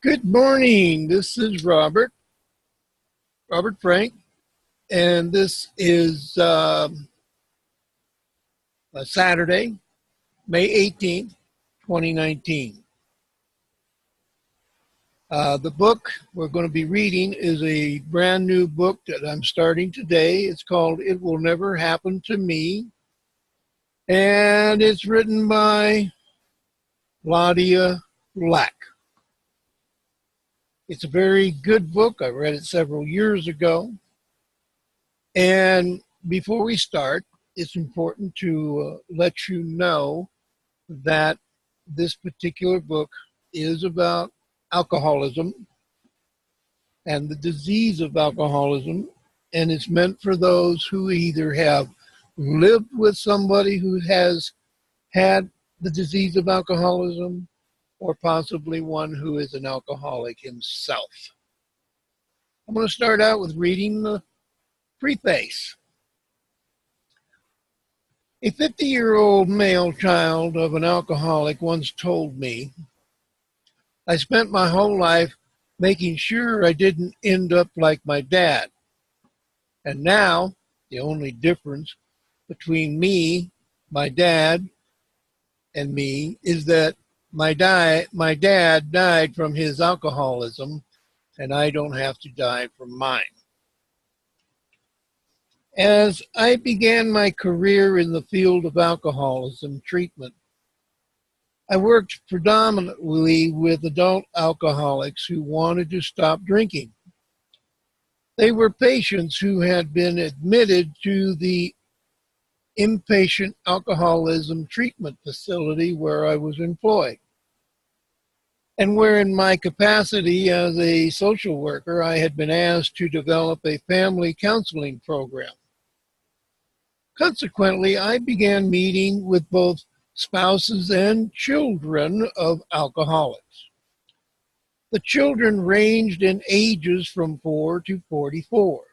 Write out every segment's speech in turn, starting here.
Good morning. This is Robert Frank, and this is a Saturday, May 18th, 2019. The book we're going to be reading is a brand new book that I'm starting today. It's called It Will Never Happen to Me, and it's written by Claudia Black. It's a very good book. I read it several years ago. And before we start, it's important to let you know that this particular book is about alcoholism and the disease of alcoholism. And it's meant for those who either have lived with somebody who has had the disease of alcoholism or possibly one who is an alcoholic himself. I'm going to start out with reading the preface. A 50-year-old male child of an alcoholic once told me, "I spent my whole life making sure I didn't end up like my dad. And now, the only difference between me, my dad, and me is that my dad died from his alcoholism, and I don't have to die from mine." As I began my career in the field of alcoholism treatment, I worked predominantly with adult alcoholics who wanted to stop drinking. They were patients who had been admitted to the inpatient alcoholism treatment facility where I was employed, and where in my capacity as a social worker, I had been asked to develop a family counseling program. Consequently, I began meeting with both spouses and children of alcoholics. The children ranged in ages from 4 to 44.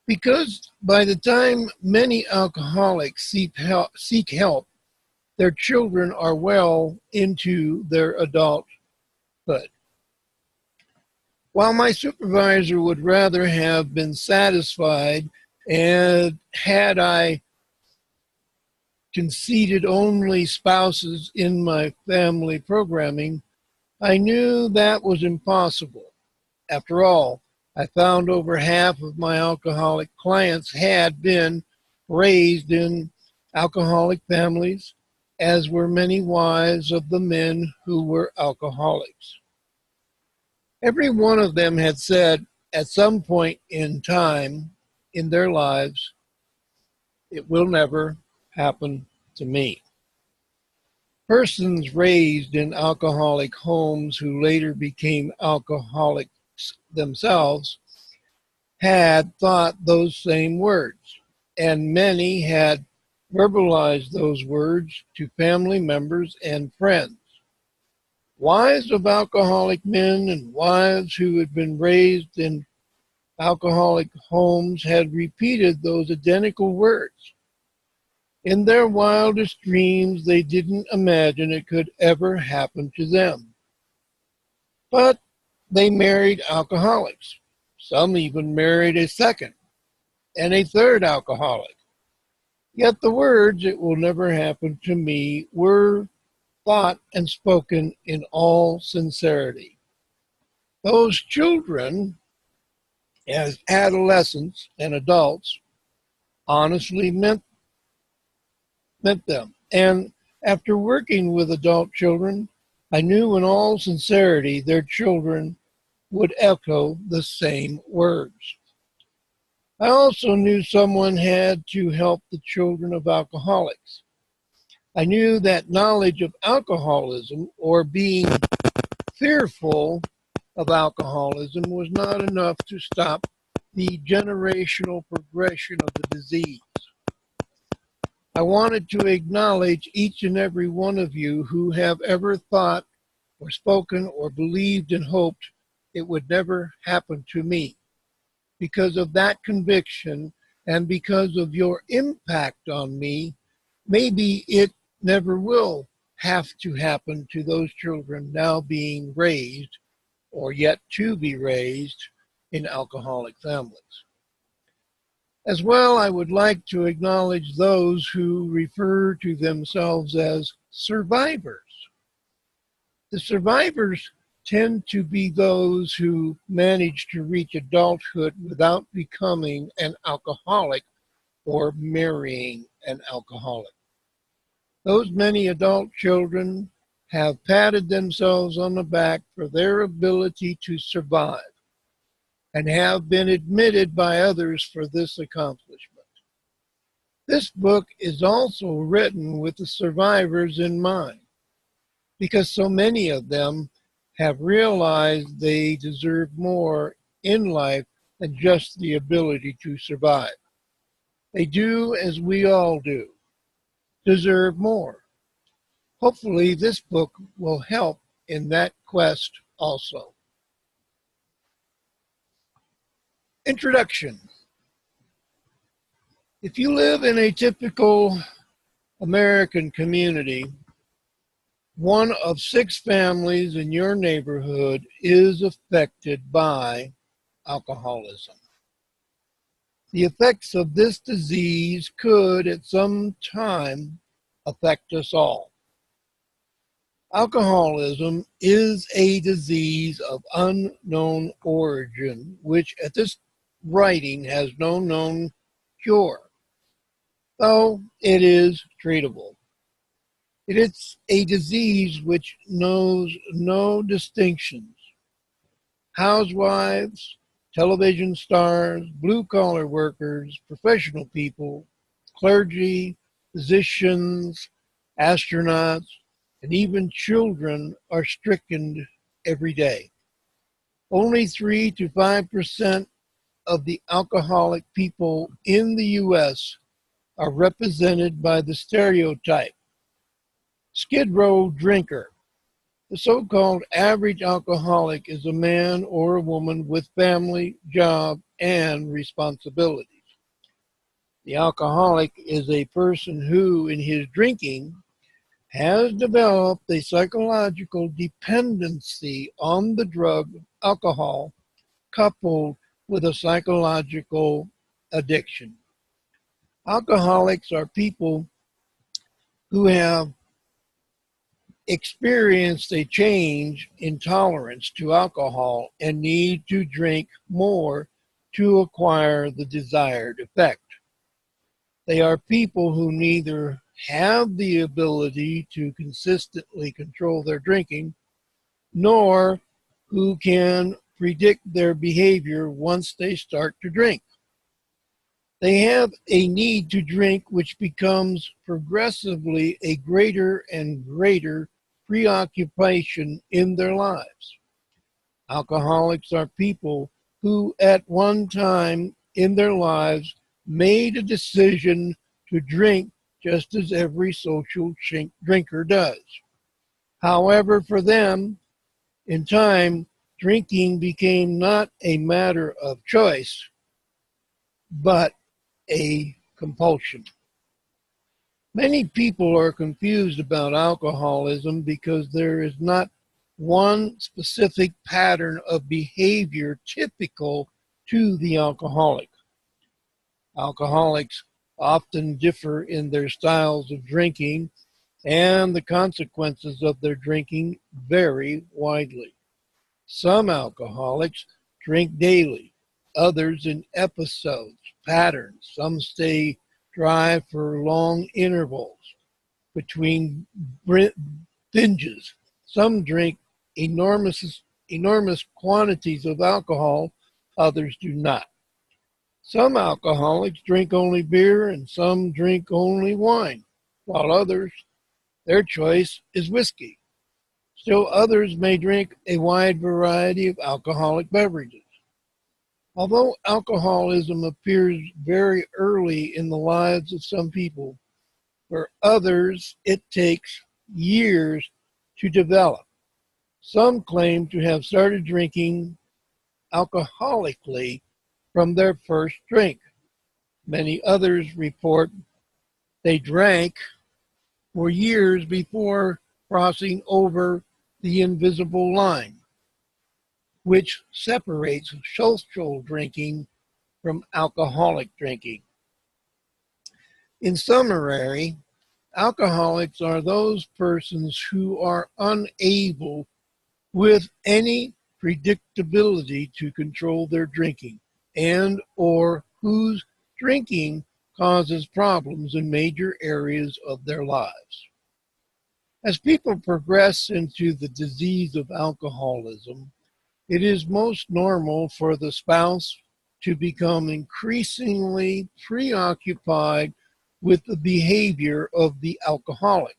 Because by the time many alcoholics seek help, their children are well into their adulthood. While my supervisor would rather have been satisfied and had I conceded only spouses in my family programming, I knew that was impossible. After all, I found over half of my alcoholic clients had been raised in alcoholic families, as were many wives of the men who were alcoholics. Every one of them had said at some point in time in their lives, "It will never happen to me." Persons raised in alcoholic homes who later became alcoholics themselves had thought those same words, and many had verbalized those words to family members and friends. Wives of alcoholic men and wives who had been raised in alcoholic homes had repeated those identical words. In their wildest dreams, they didn't imagine it could ever happen to them. But they married alcoholics. Some even married a second and a third alcoholic. Yet the words, "It will never happen to me," were thought and spoken in all sincerity. Those children, as adolescents and adults, honestly meant them. And after working with adult children, I knew in all sincerity their children would echo the same words. I also knew someone had to help the children of alcoholics. I knew that knowledge of alcoholism or being fearful of alcoholism was not enough to stop the generational progression of the disease. I wanted to acknowledge each and every one of you who have ever thought or spoken or believed and hoped it would never happen to me. Because of that conviction and because of your impact on me, maybe it never will have to happen to those children now being raised or yet to be raised in alcoholic families. As well, I would like to acknowledge those who refer to themselves as survivors. The survivors tend to be those who manage to reach adulthood without becoming an alcoholic or marrying an alcoholic. Those many adult children have patted themselves on the back for their ability to survive and have been admitted by others for this accomplishment. This book is also written with the survivors in mind, because so many of them have realized they deserve more in life than just the ability to survive. They do, as we all do, deserve more. Hopefully, this book will help in that quest also. Introduction. If you live in a typical American community, one of 6 families in your neighborhood is affected by alcoholism. The effects of this disease could at some time affect us all. Alcoholism is a disease of unknown origin, which at this writing has no known cure, though it is treatable. It is a disease which knows no distinctions. Housewives, television stars, blue-collar workers, professional people, clergy, physicians, astronauts, and even children are stricken every day. Only 3 to 5% of the alcoholic people in the U.S. are represented by the stereotype Skid Row drinker. The so-called average alcoholic is a man or a woman with family, job, and responsibilities. The alcoholic is a person who, in his drinking, has developed a psychological dependency on the drug alcohol, coupled with a psychological addiction. Alcoholics are people who have experienced a change in tolerance to alcohol and need to drink more to acquire the desired effect. They are people who neither have the ability to consistently control their drinking, nor who can predict their behavior once they start to drink. They have a need to drink which becomes progressively a greater and greater preoccupation in their lives. Alcoholics are people who at one time in their lives made a decision to drink just as every social drinker does. However, for them, in time, drinking became not a matter of choice, but a compulsion. Many people are confused about alcoholism because there is not one specific pattern of behavior typical to the alcoholic. Alcoholics often differ in their styles of drinking, and the consequences of their drinking vary widely. Some alcoholics drink daily, others in episodes, patterns. Some stay dry for long intervals between binges. Some drink enormous quantities of alcohol, others do not. Some alcoholics drink only beer and some drink only wine, while others, their choice is whiskey. Still others may drink a wide variety of alcoholic beverages. Although alcoholism appears very early in the lives of some people, for others it takes years to develop. Some claim to have started drinking alcoholically from their first drink. Many others report they drank for years before crossing over the invisible line, which separates social drinking from alcoholic drinking. In summary, alcoholics are those persons who are unable with any predictability to control their drinking and or whose drinking causes problems in major areas of their lives. As people progress into the disease of alcoholism, it is most normal for the spouse to become increasingly preoccupied with the behavior of the alcoholic.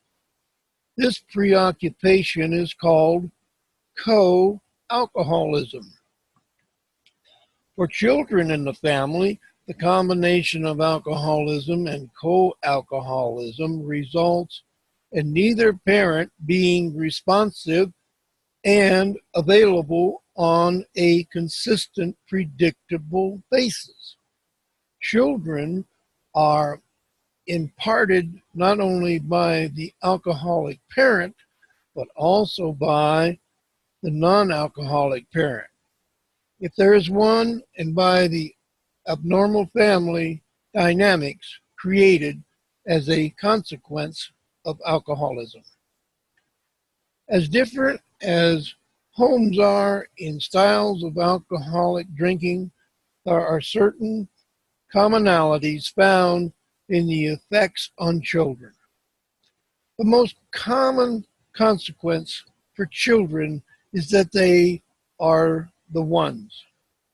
This preoccupation is called co-alcoholism. For children in the family, the combination of alcoholism and co-alcoholism results in neither parent being responsive and available on a consistent, predictable basis. Children are imparted not only by the alcoholic parent, but also by the non-alcoholic parent. If there is one, and by the abnormal family dynamics created as a consequence of alcoholism. As different as homes are in styles of alcoholic drinking, there are certain commonalities found in the effects on children. The most common consequence for children is that they are the ones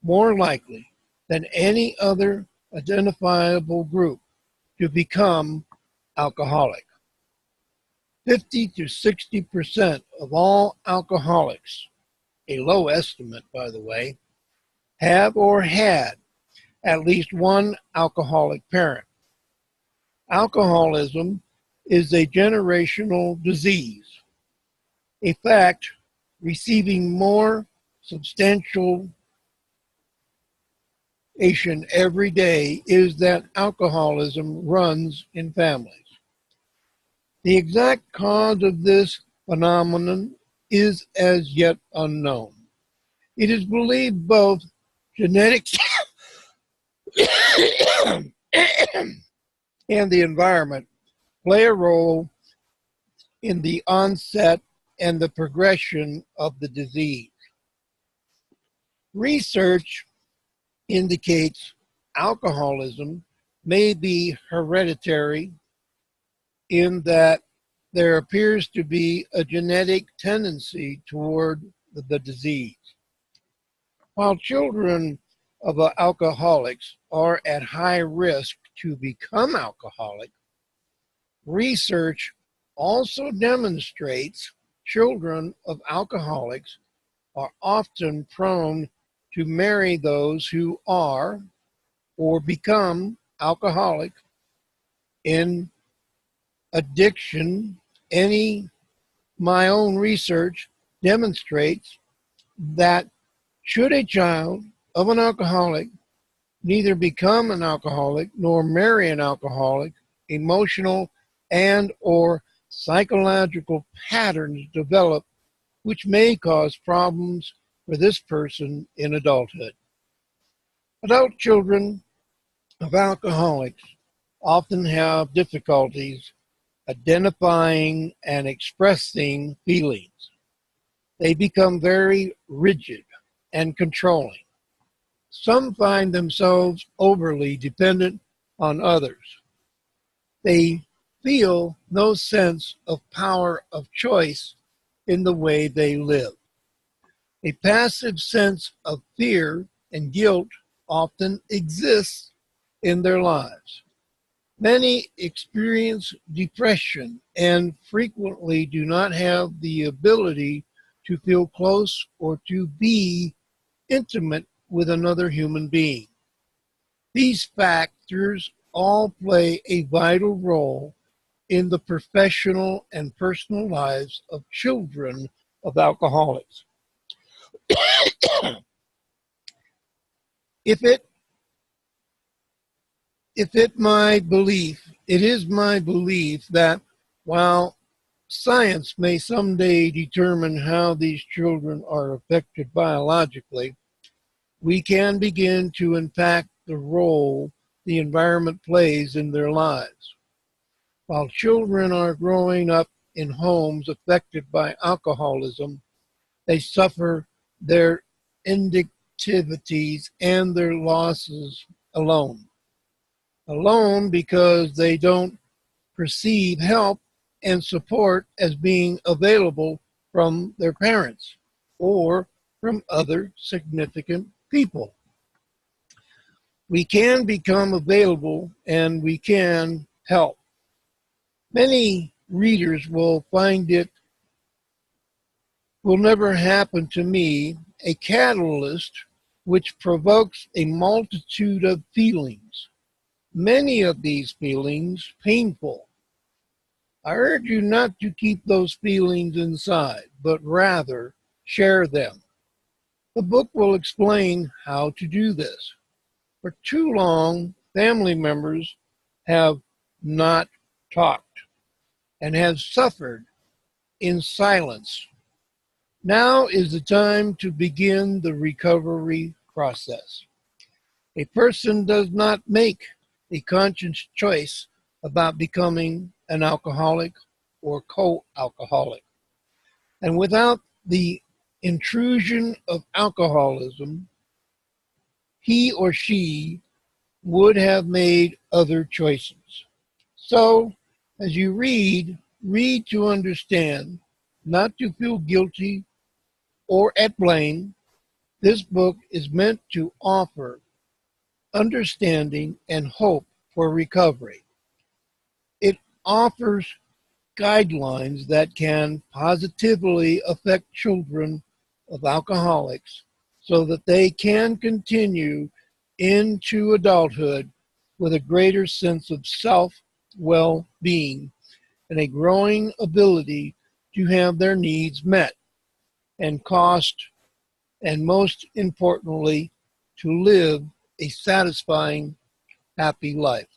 more likely than any other identifiable group to become alcoholic. 50 to 60% of all alcoholics, a low estimate by the way, have or had at least one alcoholic parent. Alcoholism is a generational disease. A fact receiving more substantial every day is that alcoholism runs in families. The exact cause of this phenomenon is as yet unknown. It is believed both genetics and the environment play a role in the onset and the progression of the disease. Research indicates alcoholism may be hereditary in that there appears to be a genetic tendency toward the disease. While children of alcoholics are at high risk to become alcoholic, research also demonstrates children of alcoholics are often prone to marry those who are or become alcoholic. In addiction, my own research demonstrates that should a child of an alcoholic neither become an alcoholic nor marry an alcoholic, emotional and or psychological patterns develop which may cause problems for this person in adulthood. Adult children of alcoholics often have difficulties identifying and expressing feelings. They become very rigid and controlling. Some find themselves overly dependent on others. They feel no sense of power of choice in the way they live. A passive sense of fear and guilt often exists in their lives. Many experience depression and frequently do not have the ability to feel close or to be intimate with another human being. These factors all play a vital role in the professional and personal lives of children of alcoholics. It is my belief that while science may someday determine how these children are affected biologically, we can begin to impact the role the environment plays in their lives. While children are growing up in homes affected by alcoholism, they suffer their inactivities and their losses alone. Alone because they don't perceive help and support as being available from their parents or from other significant people. We can become available and we can help. Many readers will find it will never happen to me, a catalyst which provokes a multitude of feelings, many of these feelings painful. I urge you not to keep those feelings inside, but rather share them. The book will explain how to do this. For too long, family members have not talked and have suffered in silence. Now is the time to begin the recovery process. A person does not make a conscious choice about becoming an alcoholic or co-alcoholic. And without the intrusion of alcoholism, he or she would have made other choices. So, as you read to understand, not to feel guilty or at blame. This book is meant to offer understanding and hope for recovery. It offers guidelines that can positively affect children of alcoholics so that they can continue into adulthood with a greater sense of self-well-being and a growing ability to have their needs met and most importantly, to live a satisfying, happy life.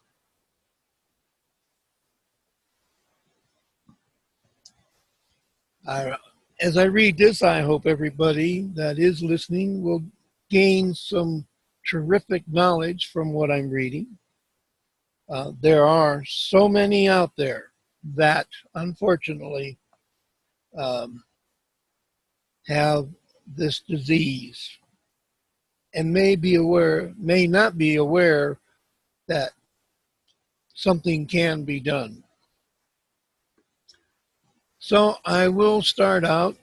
As I read this, I hope everybody that is listening will gain some terrific knowledge from what I'm reading. There are so many out there that, unfortunately, have this disease and may not be aware that something can be done. So I will start out,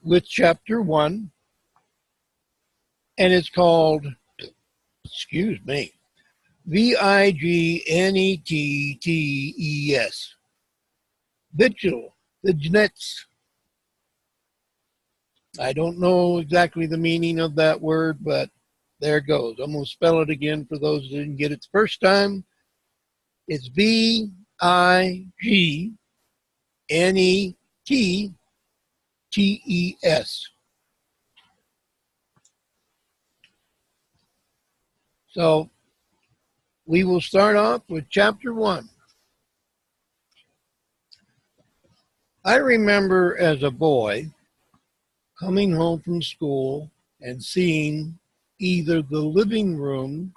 with chapter 1, and it's called, Vignettes. Vignettes. I don't know exactly the meaning of that word, but there it goes. I'm going to spell it again for those who didn't get it the first time. It's Vignettes. So we will start off with chapter 1. I remember as a boy coming home from school and seeing either the living room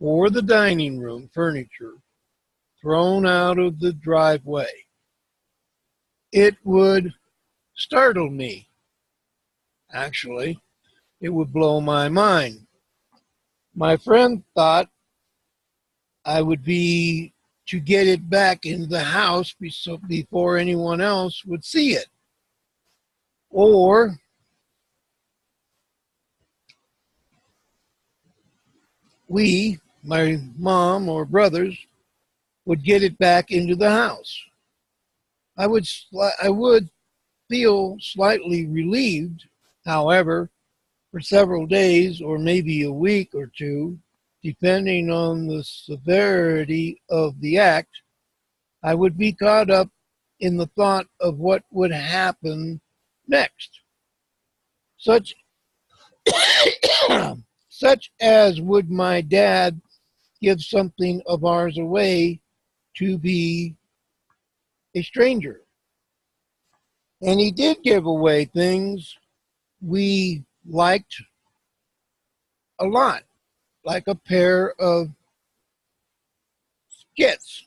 or the dining room furniture thrown out of the driveway. It would startle me. Actually, it would blow my mind. My friend thought I would be to get it back into the house before anyone else would see it. Or we, my mom or brothers, would get it back into the house. I would feel slightly relieved, however, for several days or maybe a week or two, depending on the severity of the act, I would be caught up in the thought of what would happen next. Such as would my dad give something of ours away to be a stranger. And he did give away things we liked a lot, like a pair of skits,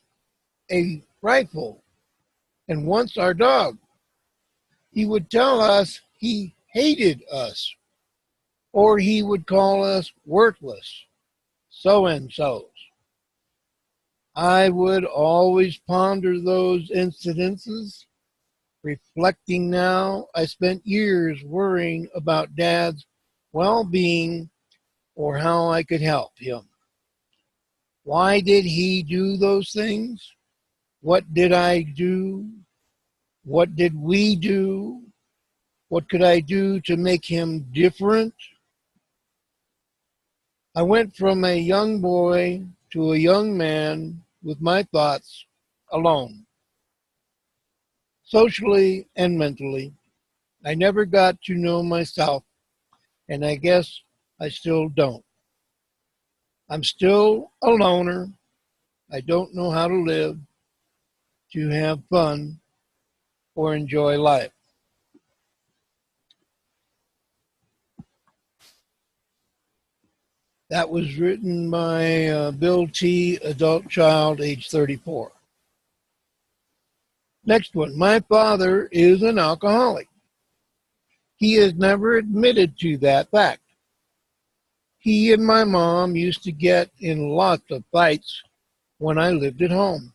a rifle, and once our dog. He would tell us he hated us, or he would call us worthless, so-and-sos. I would always ponder those incidences. Reflecting now, I spent years worrying about Dad's well-being or how I could help him. Why did he do those things? What did I do? What did we do? What could I do to make him different? I went from a young boy to a young man with my thoughts alone, socially and mentally. I never got to know myself, and I guess I still don't. I'm still a loner. I don't know how to live, to have fun, or enjoy life. That was written by Bill T., adult child, age 34. Next one. My father is an alcoholic. He has never admitted to that fact. He and my mom used to get in lots of fights when I lived at home.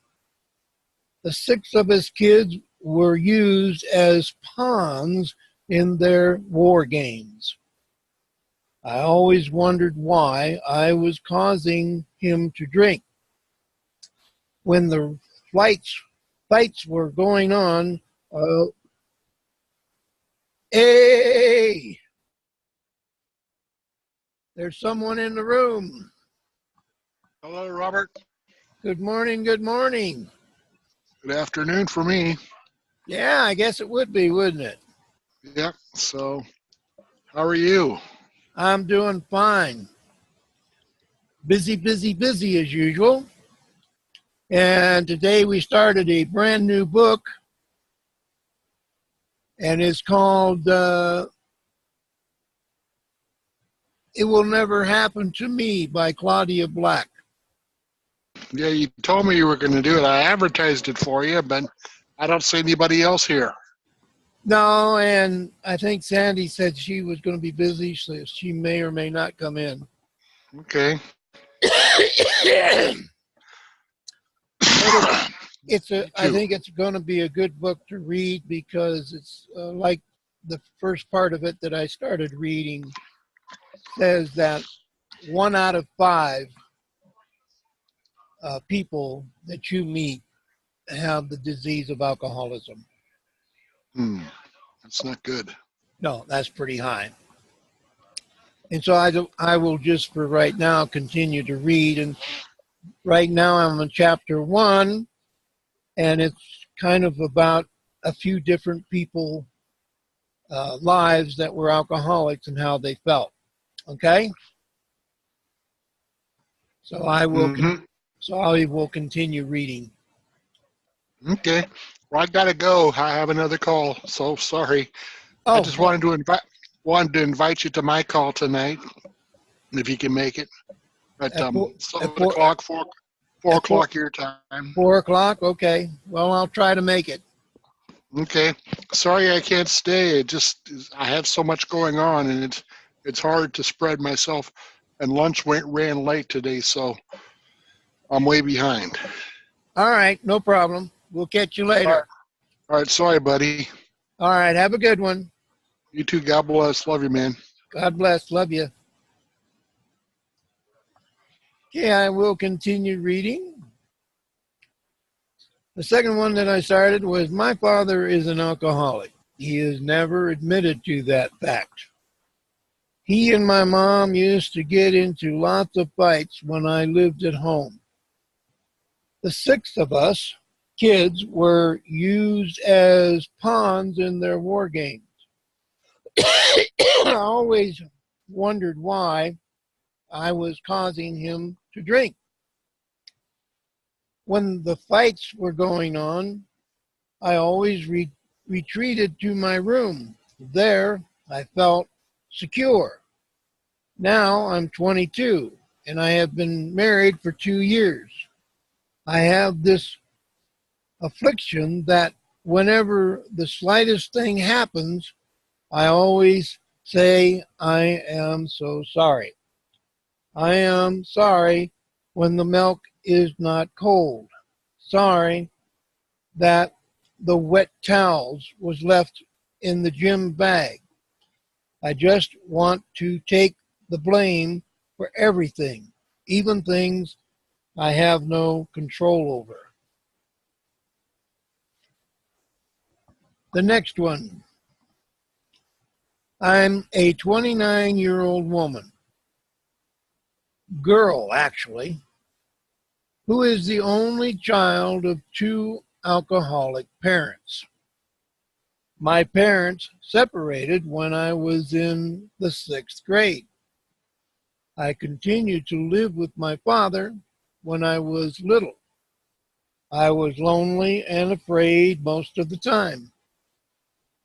The 6 of his kids were used as pawns in their war games. I always wondered why I was causing him to drink. When the fights were going on, hey, there's someone in the room. Hello, Robert. Good morning, good morning. Good afternoon for me. Yeah, I guess it would be, wouldn't it? Yep. So, how are you? I'm doing fine. Busy, busy, busy as usual. And today we started a brand new book, and it's called It Will Never Happen to Me by Claudia Black. Yeah, you told me you were going to do it. I advertised it for you, but I don't see anybody else here. No, and I think Sandy said she was going to be busy, so she may or may not come in. Okay. I think it's going to be a good book to read because it's like the first part of it that I started reading says that 1 out of 5 people that you meet have the disease of alcoholism. That's not good. No, that's pretty high. And so I will just for right now continue to read. And right now I'm on chapter 1, and it's kind of about a few different people lives that were alcoholics and how they felt. Okay, so I will continue reading. Okay. Well, I gotta go. I have another call, so sorry. I just wanted to invite you to my call tonight, if you can make it. At 4 o'clock your time. 4 o'clock. Okay. Well, I'll try to make it. Okay. Sorry I can't stay. I have so much going on, and it's hard to spread myself. And lunch ran late today, so I'm way behind. All right. No problem. We'll catch you later. All right. Sorry, buddy. All right. Have a good one. You too. God bless. Love you, man. God bless. Love you. Okay, I will continue reading. The second one that I started was my father is an alcoholic. He has never admitted to that fact. He and my mom used to get into lots of fights when I lived at home. The 6 of us kids were used as pawns in their war games. I always wondered why I was causing him to drink. When the fights were going on, I always retreated to my room. There, I felt secure. Now I'm 22 and I have been married for 2 years. I have this affliction that whenever the slightest thing happens, I always say, I am so sorry. I am sorry when the milk is not cold. Sorry that the wet towels was left in the gym bag. I just want to take the blame for everything, even things I have no control over. The next one. I'm a 29-year-old woman, girl actually, who is the only child of two alcoholic parents. My parents separated when I was in the 6th grade. I continued to live with my father when I was little. I was lonely and afraid most of the time.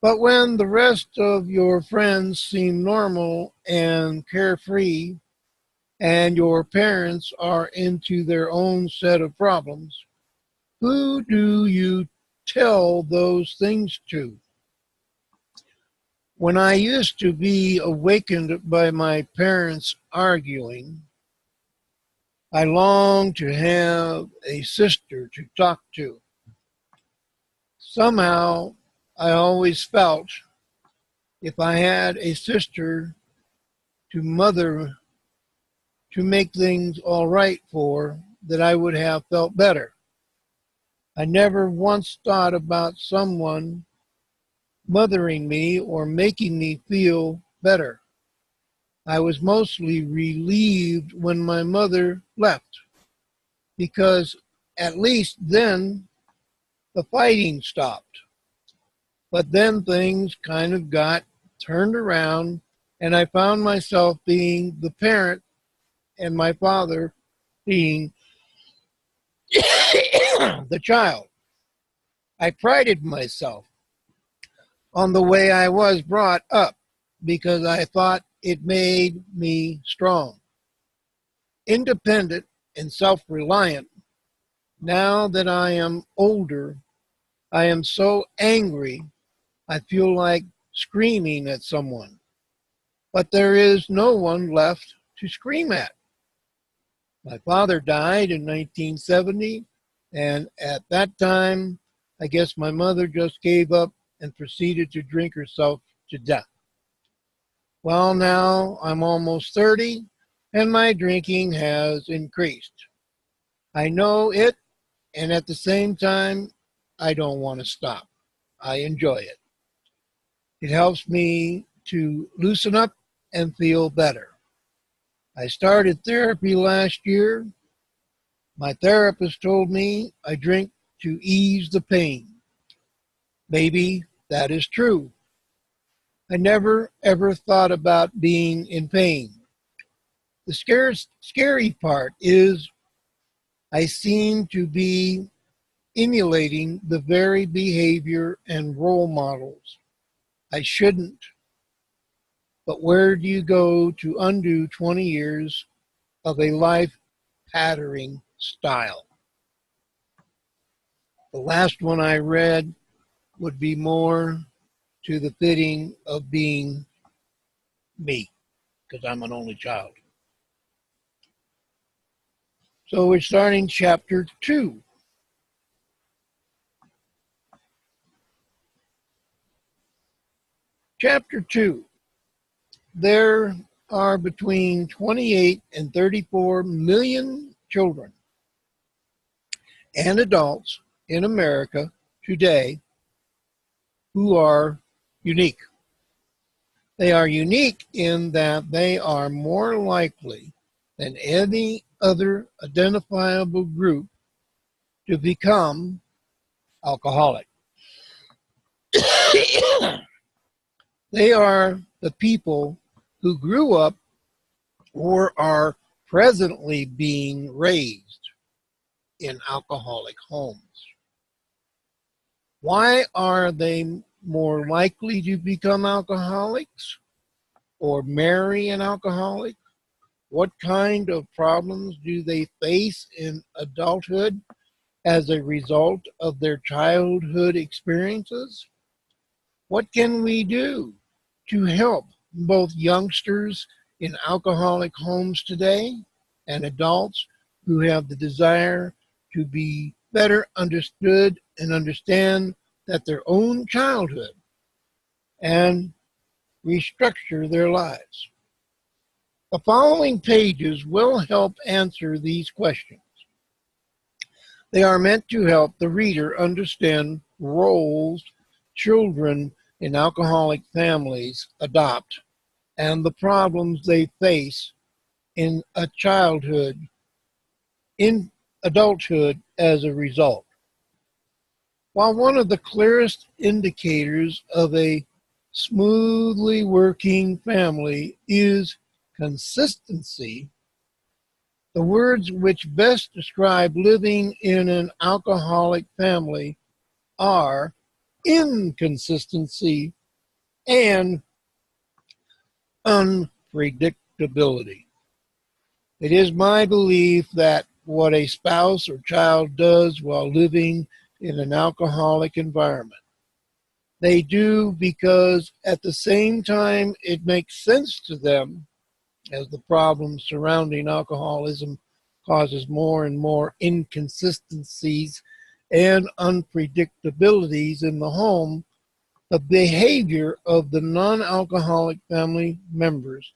But when the rest of your friends seem normal and carefree, and your parents are into their own set of problems, who do you tell those things to? When I used to be awakened by my parents arguing, I longed to have a sister to talk to. Somehow, I always felt if I had a sister to mother to make things all right for, that I would have felt better. I never once thought about someone mothering me or making me feel better. I was mostly relieved when my mother left because at least then the fighting stopped. But then things kind of got turned around and I found myself being the parent and my father being the child. I prided myself on the way I was brought up because I thought it made me strong, independent, and self-reliant. Now that I am older, I am so angry, I feel like screaming at someone. But there is no one left to scream at. My father died in 1970, and at that time, I guess my mother just gave up and proceeded to drink herself to death. Well, now I'm almost 30, and my drinking has increased. I know it, and at the same time, I don't want to stop. I enjoy it. It helps me to loosen up and feel better. I started therapy last year. My therapist told me I drink to ease the pain. Maybe that is true. I never ever thought about being in pain. The scary part is I seem to be emulating the very behavior and role models. I shouldn't. But where do you go to undo 20 years of a life patterning style? The last one I read would be more to the fitting of being me, because I'm an only child. So we're starting chapter 2. Chapter 2. There are between 28 and 34 million children and adults in America today who are unique. They are unique in that they are more likely than any other identifiable group to become alcoholic. They are the people who grew up or are presently being raised in alcoholic homes. Why are they more likely to become alcoholics or marry an alcoholic? What kind of problems do they face in adulthood as a result of their childhood experiences? What can we do to help both youngsters in alcoholic homes today and adults who have the desire to be better understood and understand that their own childhood and restructure their lives? The following pages will help answer these questions. They are meant to help the reader understand roles children in alcoholic families adopt and the problems they face in a childhood, in adulthood as a result. While one of the clearest indicators of a smoothly working family is consistency, the words which best describe living in an alcoholic family are inconsistency and unpredictability. It is my belief that what a spouse or child does while living in an alcoholic environment, they do because at the same time it makes sense to them, as the problems surrounding alcoholism causes more and more inconsistencies and unpredictabilities in the home. The behavior of the non-alcoholic family members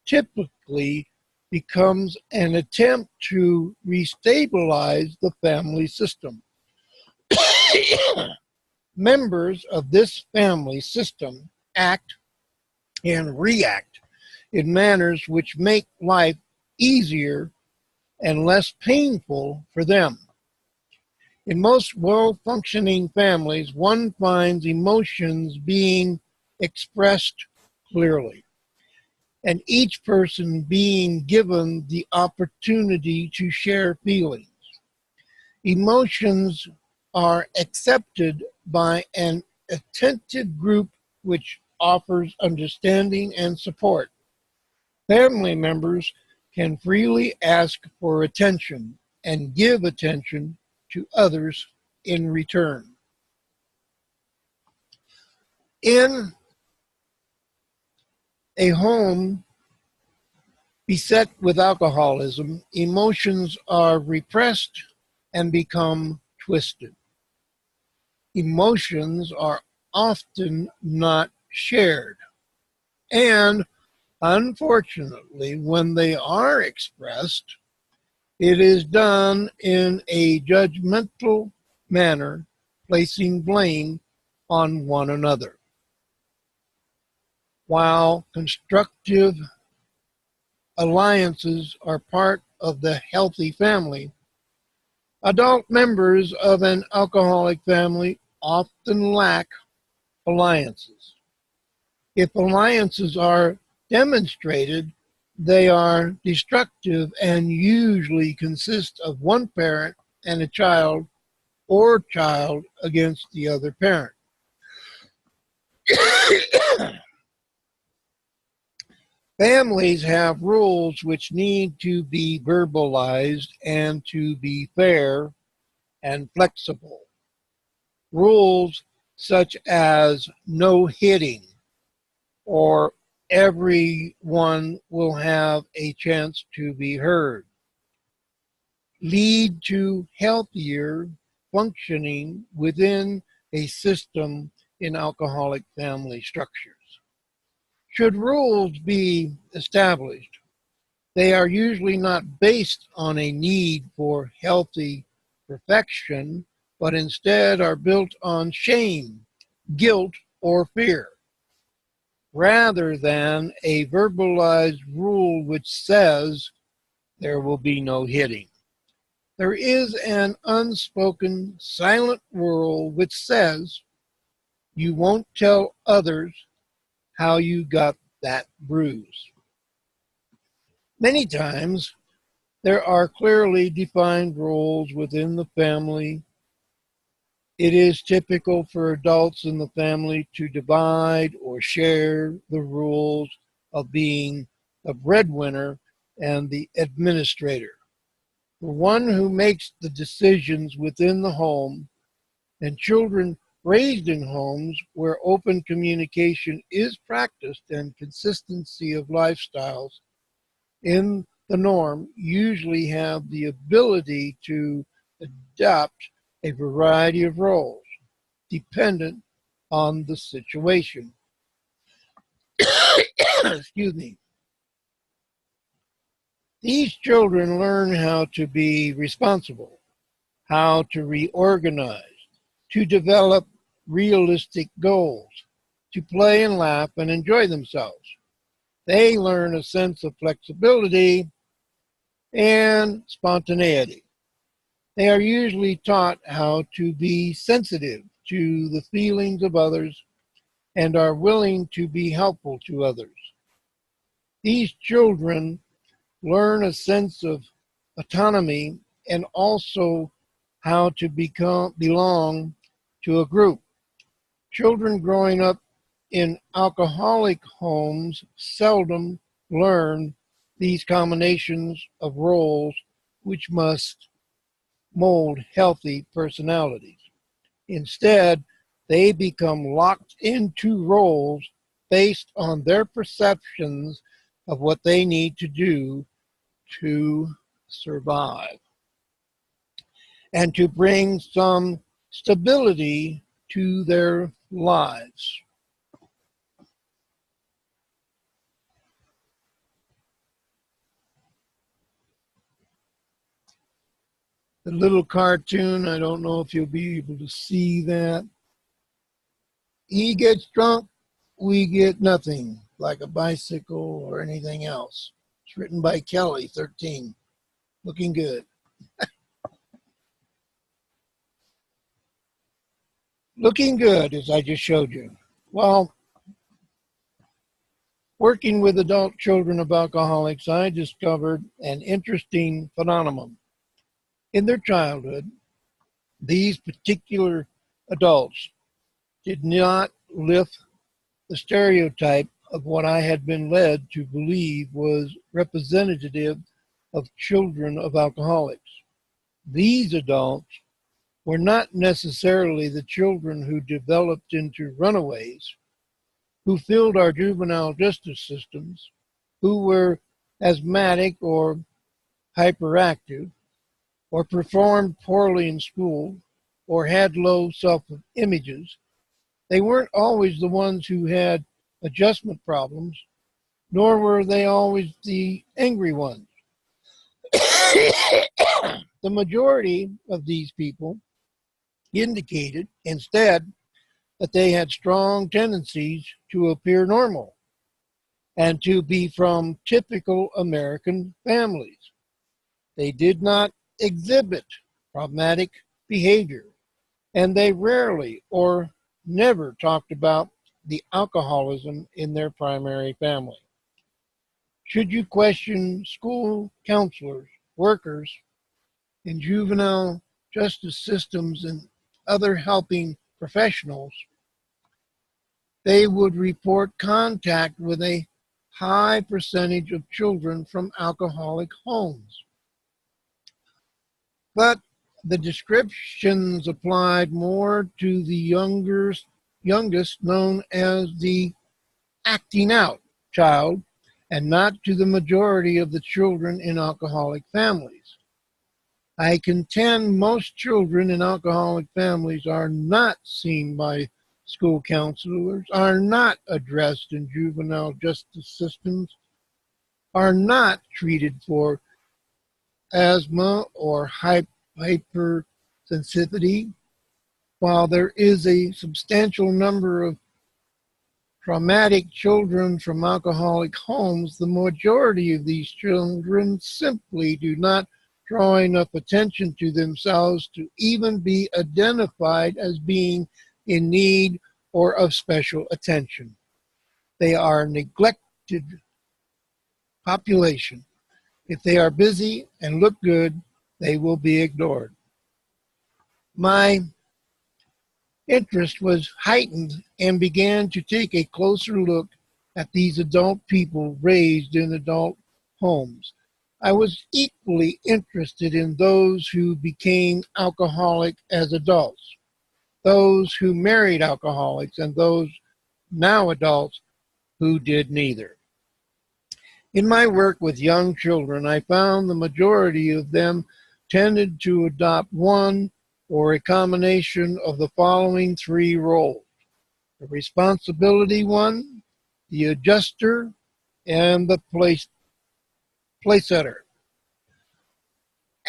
typically becomes an attempt to restabilize the family system. Members of this family system act and react in manners which make life easier and less painful for them. In most well-functioning families, one finds emotions being expressed clearly, and each person being given the opportunity to share feelings. Emotions are accepted by an attentive group which offers understanding and support. Family members can freely ask for attention and give attention to others in return. In a home beset with alcoholism, emotions are repressed and become twisted. Emotions are often not shared. And unfortunately, when they are expressed, it is done in a judgmental manner, placing blame on one another. While constructive alliances are part of the healthy family, adult members of an alcoholic family often lack alliances. If alliances are demonstrated, they are destructive and usually consist of one parent and a child or child against the other parent. Families have rules which need to be verbalized and to be fair and flexible. Rules such as no hitting or everyone will have a chance to be heard lead to healthier functioning within a system in alcoholic family structures. Should rules be established, they are usually not based on a need for healthy perfection, but instead are built on shame, guilt, or fear, rather than a verbalized rule which says there will be no hitting. There is an unspoken, silent rule which says you won't tell others how you got that bruise. Many times, there are clearly defined roles within the family It is typical for adults in the family to divide or share the rules of being the breadwinner and the administrator, the one who makes the decisions within the home. And children raised in homes where open communication is practiced and consistency of lifestyles in the norm usually have the ability to adopt a variety of roles dependent on the situation. Excuse me. These children learn how to be responsible, how to reorganize, to develop realistic goals, to play and laugh and enjoy themselves. They learn a sense of flexibility and spontaneity. They are usually taught how to be sensitive to the feelings of others and are willing to be helpful to others. These children learn a sense of autonomy and also how to belong to a group. Children growing up in alcoholic homes seldom learn these combinations of roles which must mold healthy personalities. Instead, they become locked into roles based on their perceptions of what they need to do to survive and to bring some stability to their lives. The little cartoon, I don't know if you'll be able to see that. He gets drunk, we get nothing, like a bicycle or anything else. It's written by Kelly, 13. Looking good. Looking good, as I just showed you. Well, working with adult children of alcoholics, I discovered an interesting phenomenon. In their childhood, these particular adults did not live the stereotype of what I had been led to believe was representative of children of alcoholics. These adults were not necessarily the children who developed into runaways, who filled our juvenile justice systems, who were asthmatic or hyperactive, or performed poorly in school, or had low self-images. They weren't always the ones who had adjustment problems, nor were they always the angry ones. The majority of these people indicated instead that they had strong tendencies to appear normal and to be from typical American families. They did not exhibit problematic behavior, and they rarely or never talked about the alcoholism in their primary family. Should you question school counselors, workers, and juvenile justice systems and other helping professionals, they would report contact with a high percentage of children from alcoholic homes. But the descriptions applied more to the youngest known as the acting out child and not to the majority of the children in alcoholic families. I contend most children in alcoholic families are not seen by school counselors, are not addressed in juvenile justice systems, are not treated for asthma or hypersensitivity. While there is a substantial number of traumatic children from alcoholic homes, the majority of these children simply do not draw enough attention to themselves to even be identified as being in need or of special attention. They are a neglected population. If they are busy and look good, they will be ignored. My interest was heightened and began to take a closer look at these adult people raised in adult homes. I was equally interested in those who became alcoholic as adults, those who married alcoholics, and those now adults who did neither. In my work with young children, I found the majority of them tended to adopt one or a combination of the following three roles: the responsibility one, the adjuster, and the place setter.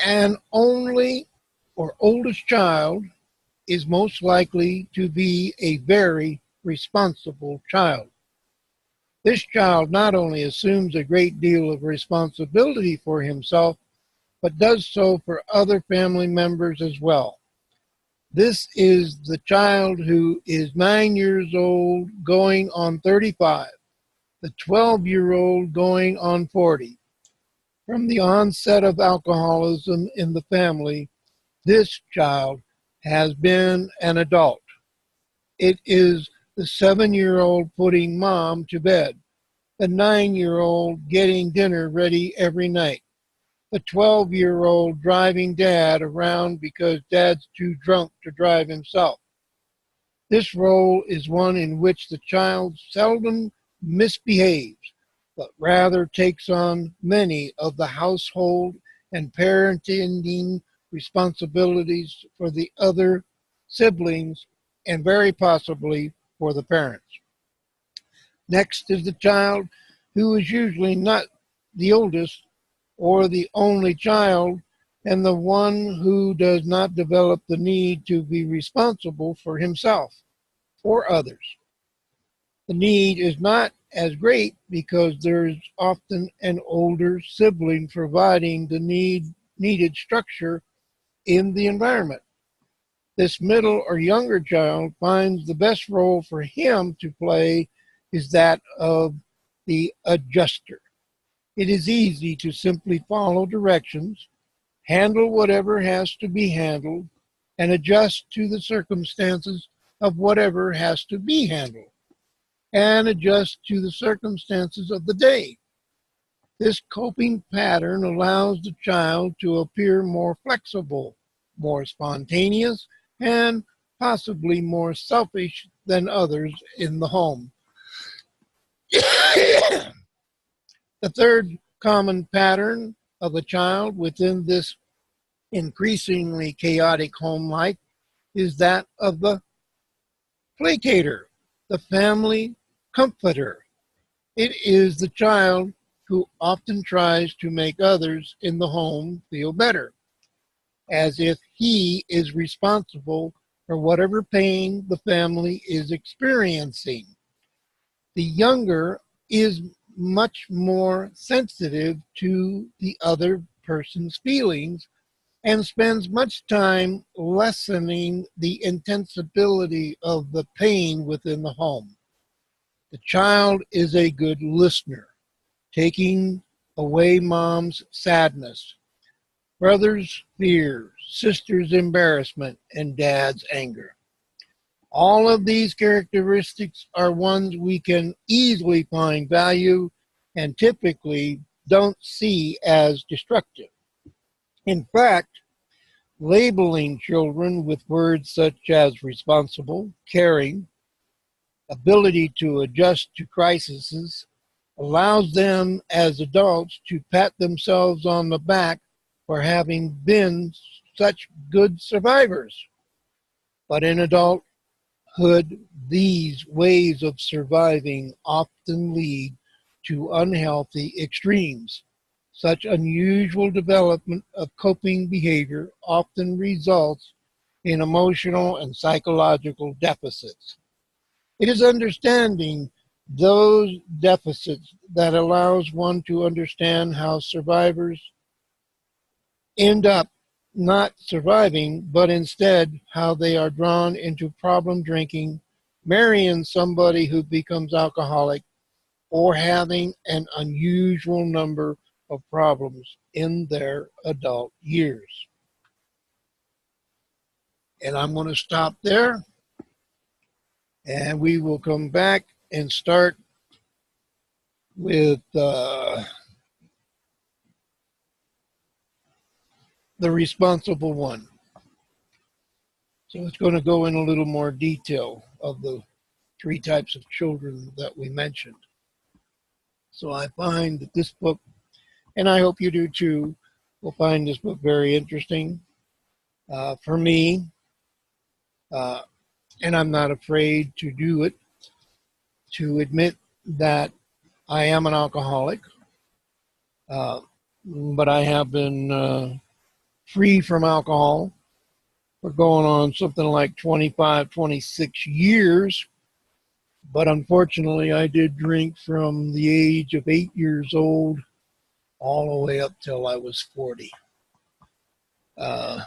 An only or oldest child is most likely to be a very responsible child. This child not only assumes a great deal of responsibility for himself, but does so for other family members as well. This is the child who is 9 years old going on 35, the 12-year-old going on 40. From the onset of alcoholism in the family, this child has been an adult. It is the 7-year-old putting mom to bed, the 9-year-old getting dinner ready every night, the 12-year-old driving dad around because dad's too drunk to drive himself. This role is one in which the child seldom misbehaves, but rather takes on many of the household and parenting responsibilities for the other siblings and very possibly for the parents. Next is the child who is usually not the oldest or the only child, and the one who does not develop the need to be responsible for himself or others. The need is not as great because there is often an older sibling providing the needed structure in the environment. This middle or younger child finds the best role for him to play is that of the adjuster. It is easy to simply follow directions, handle whatever has to be handled, and adjust to the circumstances of whatever has to be handled, and adjust to the circumstances of the day. This coping pattern allows the child to appear more flexible, more spontaneous, and possibly more selfish than others in the home. The third common pattern of a child within this increasingly chaotic home life is that of the placater, the family comforter. It is the child who often tries to make others in the home feel better, as if he is responsible for whatever pain the family is experiencing. The younger is much more sensitive to the other person's feelings and spends much time lessening the intensibility of the pain within the home. The child is a good listener, taking away mom's sadness, brother's fears, sister's embarrassment, and dad's anger. All of these characteristics are ones we can easily find value and typically don't see as destructive. In fact, labeling children with words such as responsible, caring, ability to adjust to crises allows them as adults to pat themselves on the back for having been such good survivors. But in adulthood, these ways of surviving often lead to unhealthy extremes. Such unusual development of coping behavior often results in emotional and psychological deficits. It is understanding those deficits that allows one to understand how survivors end up not surviving, but instead how they are drawn into problem drinking, marrying somebody who becomes alcoholic, or having an unusual number of problems in their adult years. And I'm going to stop there. And we will come back and start with the responsible one. So it's going to go in a little more detail of the 3 types of children that we mentioned. So I find that this book, and I hope you do too, will find this book very interesting. For me, and I'm not afraid to do it, to admit that I am an alcoholic, but I have been free from alcohol for going on something like 25, 26 years. But unfortunately, I did drink from the age of 8 years old all the way up till I was 40. So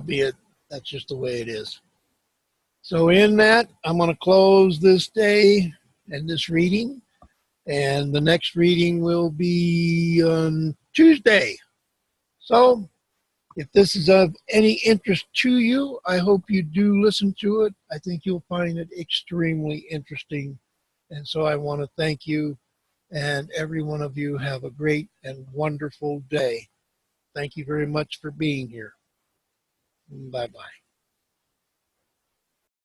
be it. That's just the way it is. So in that, I'm going to close this day and this reading. And the next reading will be on Tuesday. So if this is of any interest to you, I hope you do listen to it. I think you'll find it extremely interesting. And so I want to thank you, and every one of you have a great and wonderful day. Thank you very much for being here. Bye-bye.